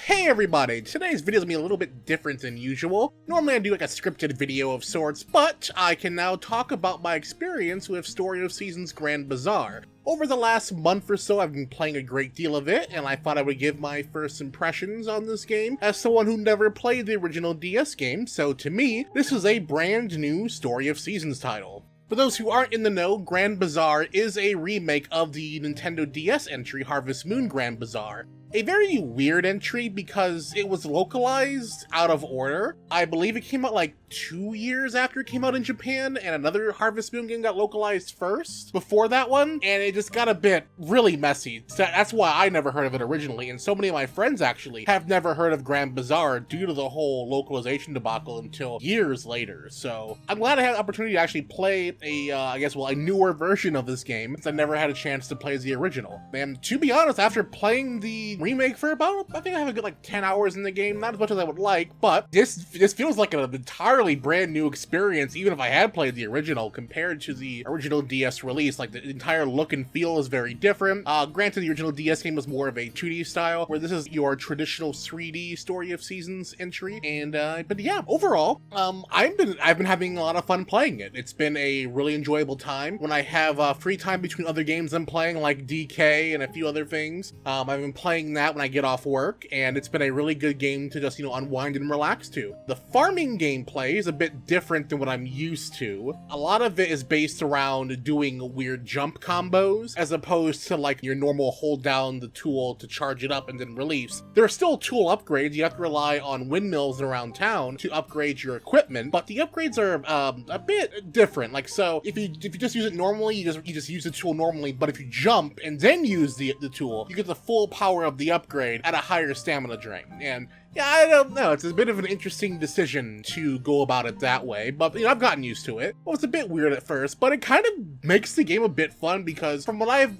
Hey everybody! Today's video is going to be a little bit different than usual. Normally I do like a scripted video of sorts, but I can now talk about my experience with Story of Seasons Grand Bazaar. Over the last month or so I've been playing a great deal of it, and I thought I would give my first impressions on this game as someone who never played the original DS game, so to me, this is a brand new Story of Seasons title. For those who aren't in the know, Grand Bazaar is a remake of the Nintendo DS entry Harvest Moon Grand Bazaar. A very weird entry because it was localized out of order. I believe it came out like 2 years after it came out in Japan, and another Harvest Moon game got localized first before that one, and it just got a bit really messy. So that's why I never heard of it originally, and so many of my friends actually have never heard of Grand Bazaar due to the whole localization debacle until years later. So I'm glad I had the opportunity to actually play a newer version of this game, since I never had a chance to play as the original. And to be honest, after playing the remake for about, I think I have a good like 10 hours in the game, not as much as I would like, but this feels like an entirely brand new experience, even if I had played the original compared to the original DS release. Like the entire look and feel is very different. Granted, the original DS game was more of a 2D style, where this is your traditional 3D Story of Seasons entry. And but yeah, overall, I've been having a lot of fun playing it. It's been a really enjoyable time. When I have free time between other games I'm playing, like DK and a few other things, I've been playing that when I get off work, and it's been a really good game to just, unwind and relax to. The farming gameplay is a bit different than what I'm used to. A lot of it is based around doing weird jump combos, as opposed to like your normal hold down the tool to charge it up and then release. There are still tool upgrades. You have to rely on windmills around town to upgrade your equipment, but the upgrades are a bit different. Like, so if you just use it normally, you just use the tool normally, but if you jump and then use the tool, you get the full power of the upgrade at a higher stamina drain. And yeah, I don't know, it's a bit of an interesting decision to go about it that way, but I've gotten used to it. Well, it's a bit weird at first, but it kind of makes the game a bit fun because from what I've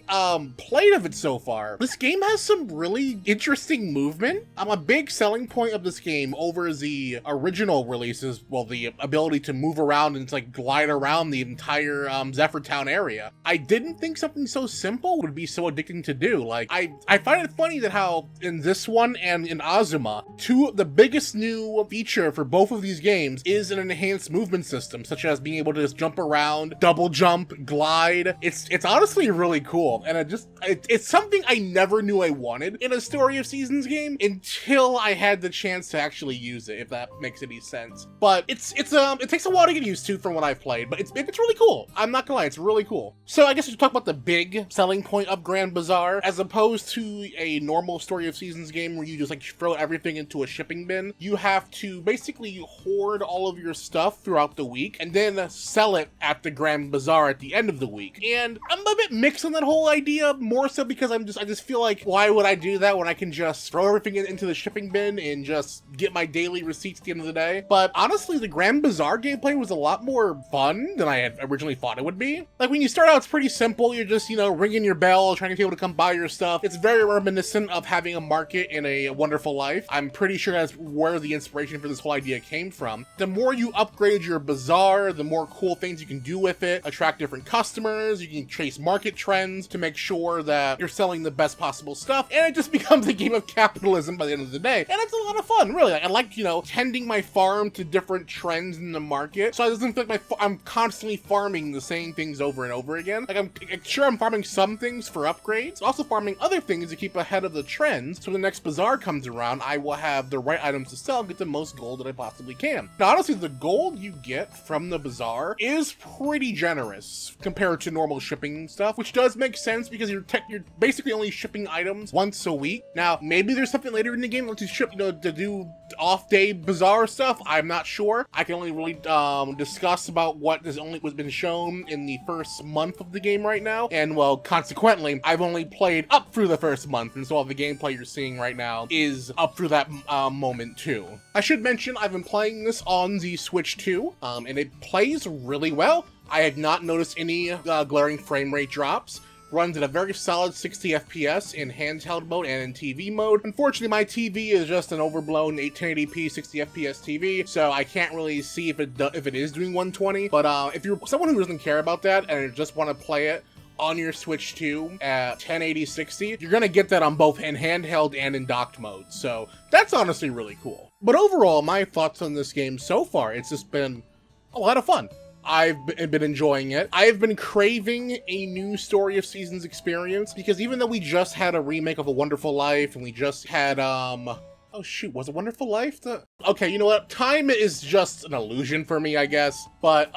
played of it so far, this game has some really interesting movement. A big selling point of this game over the original releases, well, the ability to move around and like glide around the entire Zephyr Town area. I didn't think something so simple would be so addicting to do. Like, I find it funny that how in this one and in Azuma, the biggest new feature for both of these games is an enhanced movement system, such as being able to just jump around, double jump, glide. It's honestly really cool, and it's something I never knew I wanted in a Story of Seasons game until I had the chance to actually use it, if that makes any sense. But it takes a while to get used to from what I've played, but it's really cool. I'm not gonna lie, it's really cool. So I guess we should talk about the big selling point of Grand Bazaar, as opposed to a normal Story of Seasons game where you just like throw everything into a shipping bin. You have to basically hoard all of your stuff throughout the week and then sell it at the Grand Bazaar at the end of the week. And I'm a bit mixed on that whole idea, more so because I just feel like, why would I do that when I can just throw everything into the shipping bin and just get my daily receipts at the end of the day? But honestly, the Grand Bazaar gameplay was a lot more fun than I had originally thought it would be. Like, when you start out, it's pretty simple. You're just, ringing your bell, trying to get people to come buy your stuff. It's very reminiscent of having a market in A Wonderful Life. I'm pretty sure that's where the inspiration for this whole idea came from. The more you upgrade your bazaar, the more cool things you can do with it, attract different customers, you can chase market trends to make sure that you're selling the best possible stuff, and it just becomes a game of capitalism by the end of the day. And it's a lot of fun, really. I like, tending my farm to different trends in the market, so it doesn't feel like I'm constantly farming the same things over and over again. Like, I'm sure I'm farming some things for upgrades, also farming other things to keep ahead of the trends, so when the next bazaar comes around, I will have the right items to sell and get the most gold that I possibly can. Now, honestly, the gold you get from the bazaar is pretty generous compared to normal shipping stuff, which does make sense because you're basically only shipping items once a week. Now, maybe there's something later in the game to ship, to do off-day bazaar stuff. I'm not sure. I can only really discuss about what has been shown in the first month of the game right now, and well, consequently, I've only played up through the first month, and so all the gameplay you're seeing right now is up through that moment too. I should mention I've been playing this on the Switch too, and it plays really well. I have not noticed any glaring frame rate drops. Runs at a very solid 60 FPS in handheld mode and in TV mode. Unfortunately, my TV is just an overblown 1080p 60 FPS TV, so I can't really see if it is doing 120. But if you're someone who doesn't care about that and just want to play it on your Switch 2 at 1080 60, you're gonna get that on both in handheld and in docked mode. So that's honestly really cool. But overall, my thoughts on this game so far, it's just been a lot of fun. I've been enjoying it. I've been craving a new Story of Seasons experience, because even though we just had a remake of A Wonderful Life, and we just had, oh shoot, was A Wonderful Life Okay, you know what? Time is just an illusion for me, I guess. But,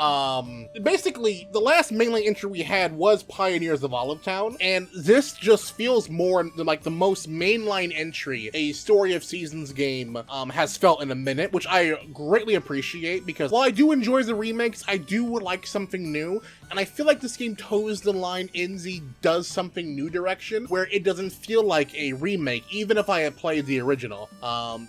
basically, the last mainline entry we had was Pioneers of Olive Town, and this just feels more like the most mainline entry a Story of Seasons game, has felt in a minute, which I greatly appreciate, because while I do enjoy the remakes, I do like something new, and I feel like this game toes the line NZ does something new direction, where it doesn't feel like a remake, even if I had played the original.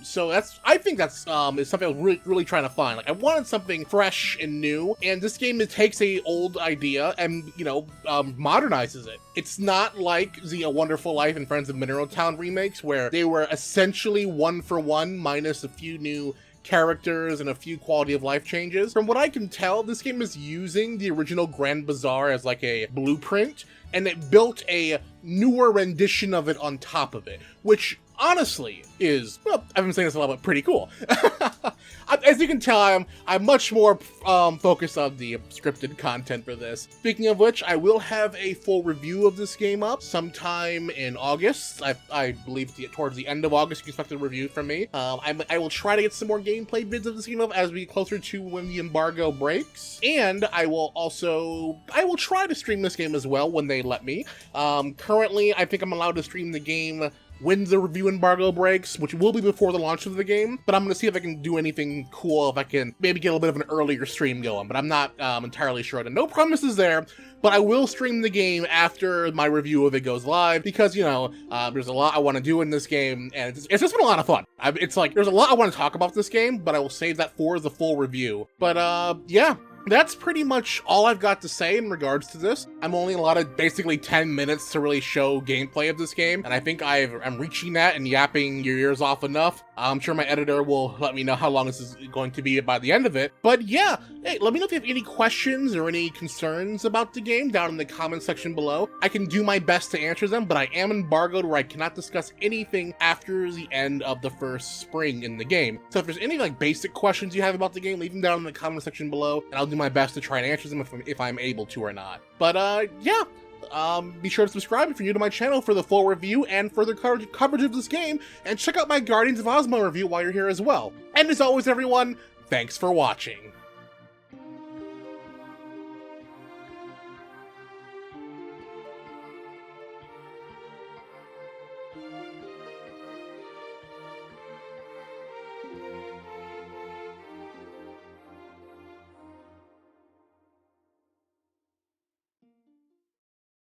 So I think that's is something I was really trying to find. Like, I wanted something fresh and new, and this game, it takes a old idea and, you know, modernizes it. It's not like the A Wonderful Life and Friends of Mineral Town remakes, where they were essentially one for one, minus a few new characters and a few quality of life changes. From what I can tell, this game is using the original Grand Bazaar as like a blueprint, and it built a newer rendition of it on top of it, which honestly is, well, I've been saying this a lot, but pretty cool. As you can tell, I'm much more focused on the scripted content for this. Speaking of which, I will have a full review of this game up sometime in August. I believe towards the end of August, you can expect a review from me. I will try to get some more gameplay vids of this game up as we get closer to when the embargo breaks. And I will try to stream this game as well when they let me. Currently, I think I'm allowed to stream the game when the review embargo breaks, which will be before the launch of the game, but I'm going to see if I can do anything cool, if I can maybe get a little bit of an earlier stream going, but I'm not entirely sure. No promises there, but I will stream the game after my review of it goes live, because, you know, there's a lot I want to do in this game, and it's just been a lot of fun. It's like, there's a lot I want to talk about this game, but I will save that for the full review. But, yeah. That's pretty much all I've got to say in regards to this. I'm only allotted basically 10 minutes to really show gameplay of this game, and I think I'm reaching that and yapping your ears off enough. I'm sure my editor will let me know how long this is going to be by the end of it. But yeah, hey, let me know if you have any questions or any concerns about the game down in the comment section below. I can do my best to answer them, but I am embargoed where I cannot discuss anything after the end of the first spring in the game. So if there's any like basic questions you have about the game, leave them down in the comment section below, and I'll do my best to try and answer them if I'm able to or not. But yeah. Be sure to subscribe if you're new to my channel for the full review and further coverage of this game, and check out my Guardians of Ozma review while you're here as well. And as always, everyone, thanks for watching.